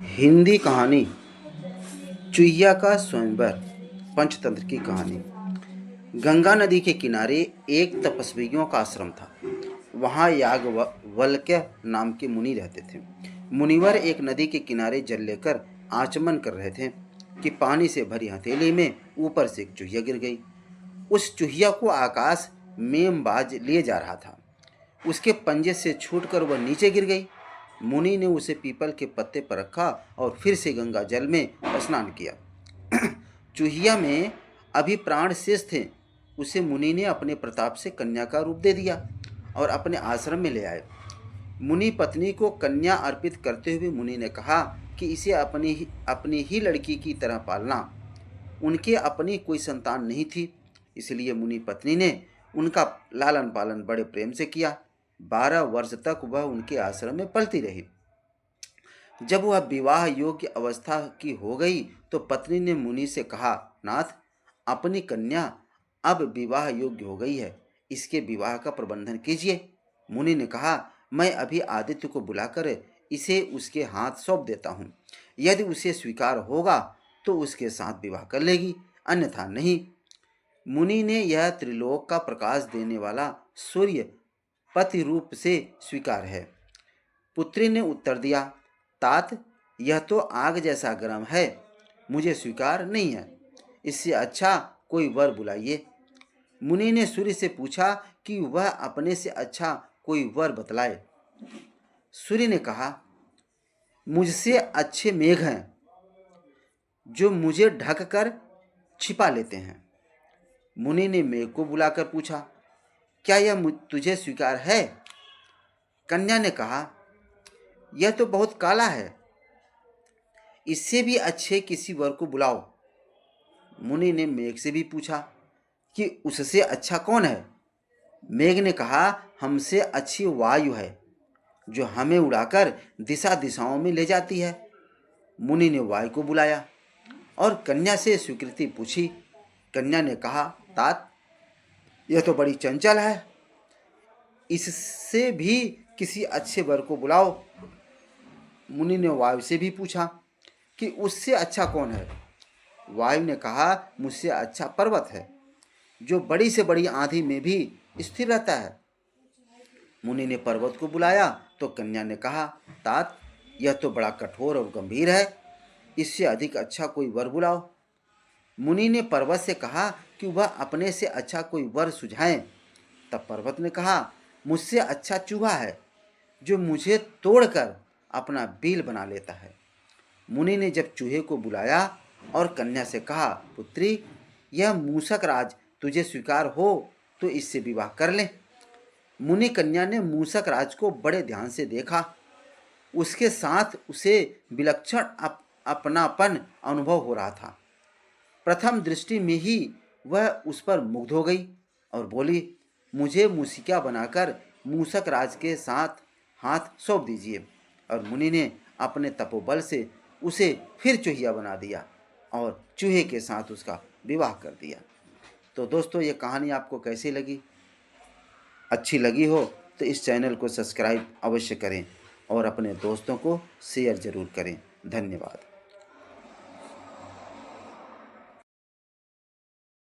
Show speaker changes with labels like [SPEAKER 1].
[SPEAKER 1] हिंदी कहानी चुहिया का स्वयंवर पंचतंत्र की कहानी। गंगा नदी के किनारे एक तपस्वियों का आश्रम था। वहाँ याज्ञवल्क्य नाम के मुनि रहते थे। मुनिवर एक नदी के किनारे जल लेकर आचमन कर रहे थे कि पानी से भरी हथेली में ऊपर से एक चुहिया गिर गई। उस चुहिया को आकाश मेमबाज लिए जा रहा था। उसके पंजे से छूटकर वह नीचे गिर गई। मुनि ने उसे पीपल के पत्ते पर रखा और फिर से गंगा जल में स्नान किया। चूहिया में अभी प्राण शेष थे। उसे मुनि ने अपने प्रताप से कन्या का रूप दे दिया और अपने आश्रम में ले आए। मुनि पत्नी को कन्या अर्पित करते हुए मुनि ने कहा कि इसे अपनी ही लड़की की तरह पालना। उनके अपनी कोई संतान नहीं थी, इसलिए मुनि पत्नी ने उनका लालन पालन बड़े प्रेम से किया। 12 वर्ष तक वह उनके आश्रम में पलती रही। जब वह विवाह योग्य अवस्था की हो गई तो पत्नी ने मुनि से कहा, नाथ, अपनी कन्या अब विवाह योग्य हो गई है, इसके विवाह का प्रबंधन कीजिए। मुनि ने कहा, मैं अभी आदित्य को बुलाकर इसे उसके हाथ सौंप देता हूँ। यदि उसे स्वीकार होगा तो उसके साथ विवाह कर लेगी, अन्यथा नहीं। मुनि ने यह त्रिलोक का प्रकाश देने वाला सूर्य पति रूप से स्वीकार है। पुत्री ने उत्तर दिया, तात, यह तो आग जैसा गर्म है, मुझे स्वीकार नहीं है। इससे अच्छा कोई वर बुलाइए। मुनि ने सूर्य से पूछा कि वह अपने से अच्छा कोई वर बतलाए। सूर्य ने कहा, मुझसे अच्छे मेघ हैं जो मुझे ढक कर छिपा लेते हैं। मुनि ने मेघ को बुलाकर पूछा, क्या यह तुझे स्वीकार है? कन्या ने कहा, यह तो बहुत काला है, इससे भी अच्छे किसी वर को बुलाओ। मुनि ने मेघ से भी पूछा कि उससे अच्छा कौन है? मेघ ने कहा, हमसे अच्छी वायु है जो हमें उड़ाकर दिशा दिशाओं में ले जाती है। मुनि ने वायु को बुलाया और कन्या से स्वीकृति पूछी। कन्या ने कहा, तात, यह तो बड़ी चंचल है, इससे भी किसी अच्छे वर को बुलाओ। मुनि ने वायु से भी पूछा कि उससे अच्छा कौन है? वायु ने कहा, मुझसे अच्छा पर्वत है जो बड़ी से बड़ी आंधी में भी स्थिर रहता है। मुनि ने पर्वत को बुलाया तो कन्या ने कहा, तात, यह तो बड़ा कठोर और गंभीर है, इससे अधिक अच्छा कोई वर बुलाओ। मुनि ने पर्वत से कहा कि वह अपने से अच्छा कोई वर सुझाएं। तब पर्वत ने कहा, मुझसे अच्छा चूहा है जो मुझे तोड़कर अपना बिल बना लेता है। मुनि ने जब चूहे को बुलाया और कन्या से कहा, पुत्री, यह मूषक राज तुझे स्वीकार हो तो इससे विवाह कर ले। मुनि कन्या ने मूषक राज को बड़े ध्यान से देखा। उसके साथ उसे विलक्षण अपनापन अनुभव हो रहा था। प्रथम दृष्टि में ही वह उस पर मुग्ध हो गई और बोली, मुझे मूषिका बनाकर मूषक राज के साथ हाथ सौंप दीजिए। और मुनि ने अपने तपोबल से उसे फिर चूहिया बना दिया और चूहे के साथ उसका विवाह कर दिया। तो दोस्तों, ये कहानी आपको कैसी लगी? अच्छी लगी हो तो इस चैनल को सब्सक्राइब अवश्य करें और अपने दोस्तों को शेयर ज़रूर करें। धन्यवाद।